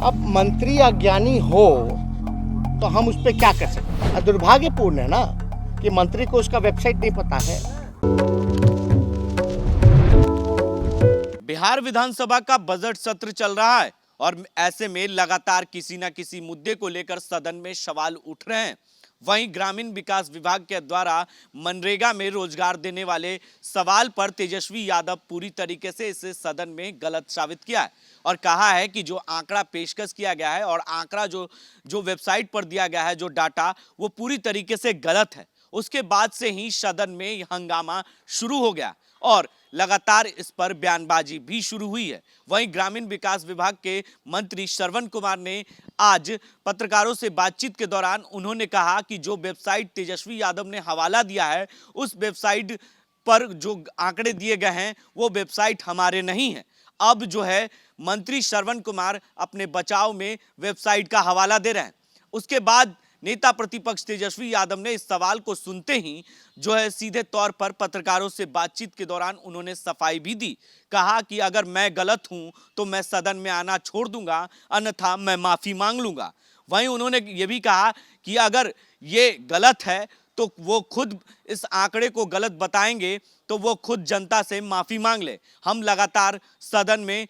अब मंत्री अज्ञानी हो तो हम उस पर क्या कर सकते हैं। दुर्भाग्यपूर्ण है ना कि मंत्री को उसका वेबसाइट नहीं पता है। बिहार विधानसभा का बजट सत्र चल रहा है और ऐसे में लगातार किसी न किसी मुद्दे को लेकर सदन में सवाल उठ रहे हैं। वहीं ग्रामीण विकास विभाग के द्वारा मनरेगा में रोजगार देने वाले सवाल पर तेजस्वी यादव पूरी तरीके से इसे सदन में गलत साबित किया है और कहा है कि जो आंकड़ा पेशकश किया गया है और आंकड़ा जो वेबसाइट पर दिया गया है, जो डाटा, वो पूरी तरीके से गलत है। उसके बाद से ही सदन में हंगामा शुरू हो गया और लगातार इस पर बयानबाजी भी शुरू हुई है। वहीं ग्रामीण विकास विभाग के मंत्री श्रवण कुमार ने आज पत्रकारों से बातचीत के दौरान उन्होंने कहा कि जो वेबसाइट तेजस्वी यादव ने हवाला दिया है, उस वेबसाइट पर जो आंकड़े दिए गए हैं वो वेबसाइट हमारे नहीं है। अब जो है मंत्री श्रवण कुमार अपने बचाव में वेबसाइट का हवाला दे रहे हैं। उसके बाद नेता प्रतिपक्ष तेजस्वी यादव ने इस सवाल को सुनते ही जो है सीधे तौर पर पत्रकारों से बातचीत के दौरान उन्होंने सफाई भी दी। कहा कि अगर मैं गलत हूं तो मैं सदन में आना छोड़ दूंगा, अन्यथा मैं माफी मांग लूंगा। वहीं उन्होंने ये भी कहा कि अगर ये गलत है तो वो खुद इस आंकड़े को गलत बताएंगे तो वो खुद जनता से माफी मांग ले। हम लगातार सदन में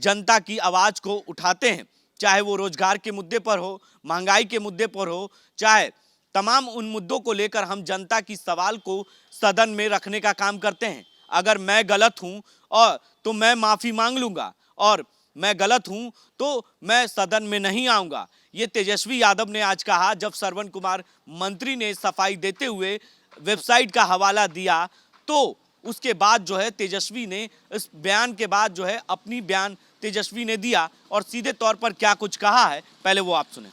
जनता की आवाज को उठाते हैं, चाहे वो रोजगार के मुद्दे पर हो, महंगाई के मुद्दे पर हो, चाहे तमाम उन मुद्दों को लेकर हम जनता की सवाल को सदन में रखने का काम करते हैं। अगर मैं गलत हूं और तो मैं माफी मांग लूंगा और मैं गलत हूं तो मैं सदन में नहीं आऊंगा। ये तेजस्वी यादव ने आज कहा जब श्रवण कुमार मंत्री ने सफाई देते हुए वेबसाइट का हवाला दिया, तो उसके बाद जो है तेजस्वी ने इस बयान के बाद जो है अपनी बयान तेजस्वी ने दिया और सीधे तौर पर क्या कुछ कहा है, पहले वो आप सुने।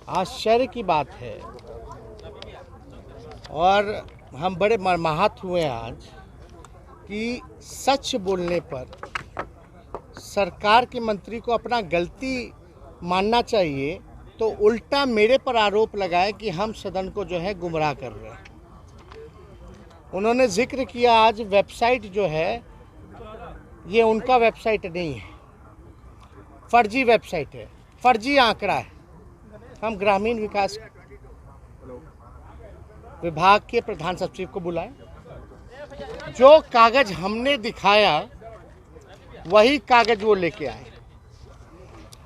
आश्चर्य की बात है और हम बड़े मर्माहत हुए आज कि सच बोलने पर सरकार के मंत्री को अपना गलती मानना चाहिए तो उल्टा मेरे पर आरोप लगाए कि हम सदन को जो है गुमराह कर रहे हैं। उन्होंने जिक्र किया आज वेबसाइट जो है ये उनका वेबसाइट नहीं है, फर्जी वेबसाइट है, फर्जी आंकड़ा है। हम ग्रामीण विकास विभाग के प्रधान सचिव को बुलाए, जो कागज हमने दिखाया वही कागज वो लेके आए।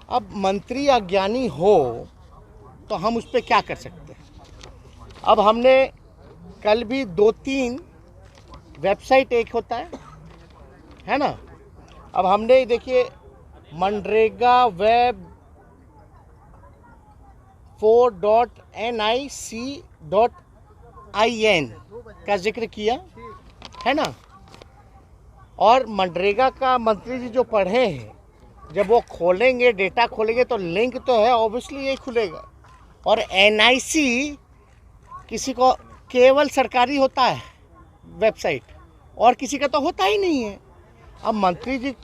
अब मंत्री अज्ञानी हो तो हम उस पर क्या कर सकते हैं। अब हमने कल भी 2-3 वेबसाइट एक होता है ना। अब हमने देखिए मनरेगा वेब 4.nic.in का जिक्र किया है ना। और मनरेगा का मंत्री जी जो पढ़े हैं, जब वो खोलेंगे, डेटा खोलेंगे तो लिंक तो है, ऑब्वियसली ये खुलेगा। और NIC किसी को केवल सरकारी होता है वेबसाइट, और किसी का तो होता ही नहीं है। अब मंत्री जी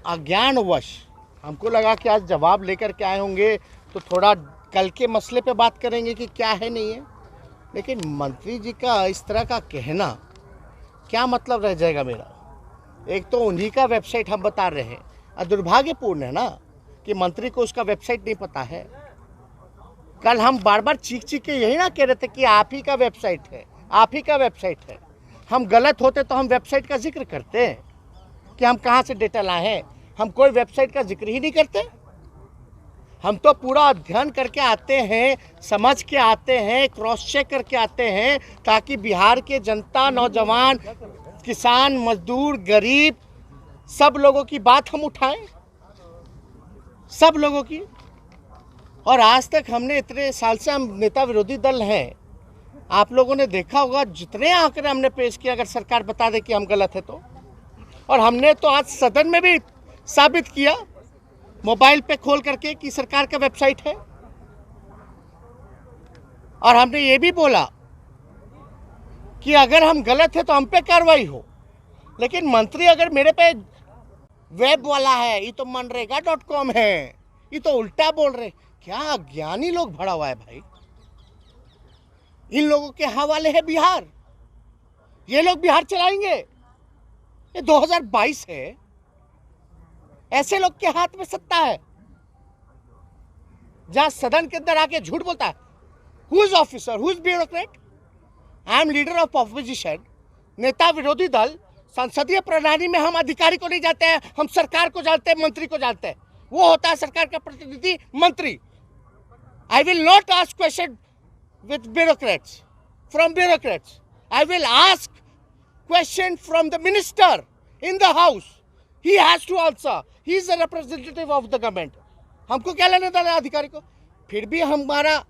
अज्ञानवश, हमको लगा कि आज जवाब लेकर के आए होंगे तो थोड़ा कल के मसले पे बात करेंगे कि क्या है नहीं है, लेकिन मंत्री जी का इस तरह का कहना क्या मतलब रह जाएगा मेरा। एक तो उन्हीं का वेबसाइट हम बता रहे हैं और दुर्भाग्यपूर्ण है ना कि मंत्री को उसका वेबसाइट नहीं पता है। कल हम बार बार चीख के यही ना कह रहे थे कि आप ही का वेबसाइट है, आप ही का वेबसाइट है। हम गलत होते तो हम वेबसाइट का जिक्र करते हैं कि हम कहाँ से डेटा लाए हैं। हम कोई वेबसाइट का जिक्र ही नहीं करते। हम तो पूरा अध्ययन करके आते हैं, समझ के आते हैं, क्रॉस चेक करके आते हैं, ताकि बिहार के जनता, नौजवान, किसान, मजदूर, गरीब, सब लोगों की बात हम उठाएं, सब लोगों की। और आज तक हमने इतने साल से हम नेता विरोधी दल हैं, आप लोगों ने देखा होगा जितने आंकड़े हमने पेश किए, अगर सरकार बता दे कि हम गलत है तो। और हमने तो आज सदन में भी साबित किया मोबाइल पे खोल करके कि सरकार का वेबसाइट है। और हमने ये भी बोला कि अगर हम गलत है तो हम पे कार्रवाई हो। लेकिन मंत्री अगर मेरे पे वेब वाला है, ये तो मनरेगा.com है, ये तो उल्टा बोल रहे। क्या अज्ञानी लोग भरा हुआ है भाई। इन लोगों के हवाले है बिहार, ये लोग बिहार चलाएंगे। ये 2022 है, ऐसे लोग के हाथ में सत्ता है। जहां सदन के अंदर आके झूठ बोलता है। Who is officer, who is bureaucrat? I am leader of opposition, नेता विरोधी दल। संसदीय प्रणाली में हम अधिकारी को नहीं जानते हैं, हम सरकार को जानते हैं, मंत्री को जानते हैं। वो होता है सरकार का प्रतिनिधि, मंत्री। I will not ask question with bureaucrats, from bureaucrats. I will ask question from the minister in the house. He has to answer. He is a representative of the government. हमको क्या लेने देना अधिकारी को? फिर भी हमारा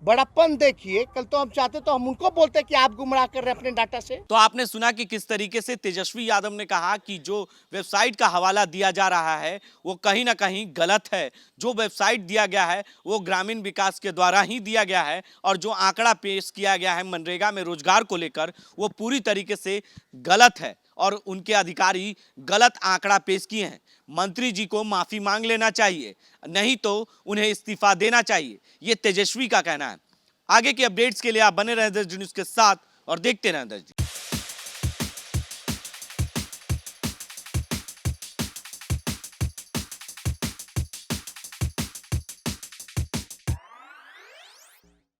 बड़ापन देखिए। कल तो हम चाहते तो हम उनको बोलते कि आप गुमराह कर रहे हैं अपने डाटा से। तो आपने सुना कि किस तरीके से तेजस्वी यादव ने कहा कि जो वेबसाइट का हवाला दिया जा रहा है वो कहीं ना कहीं गलत है। जो वेबसाइट दिया गया है वो ग्रामीण विकास के द्वारा ही दिया गया है, और जो आंकड़ा पेश किया गया है मनरेगा में रोजगार को लेकर वो पूरी तरीके से गलत है, और उनके अधिकारी गलत आंकड़ा पेश किए हैं। मंत्री जी को माफी मांग लेना चाहिए, नहीं तो उन्हें इस्तीफा देना चाहिए, ये तेजस्वी का कहना है। आगे की अपडेट्स के लिए आप बने रहें दस न्यूज़ के साथ और देखते रहें दस।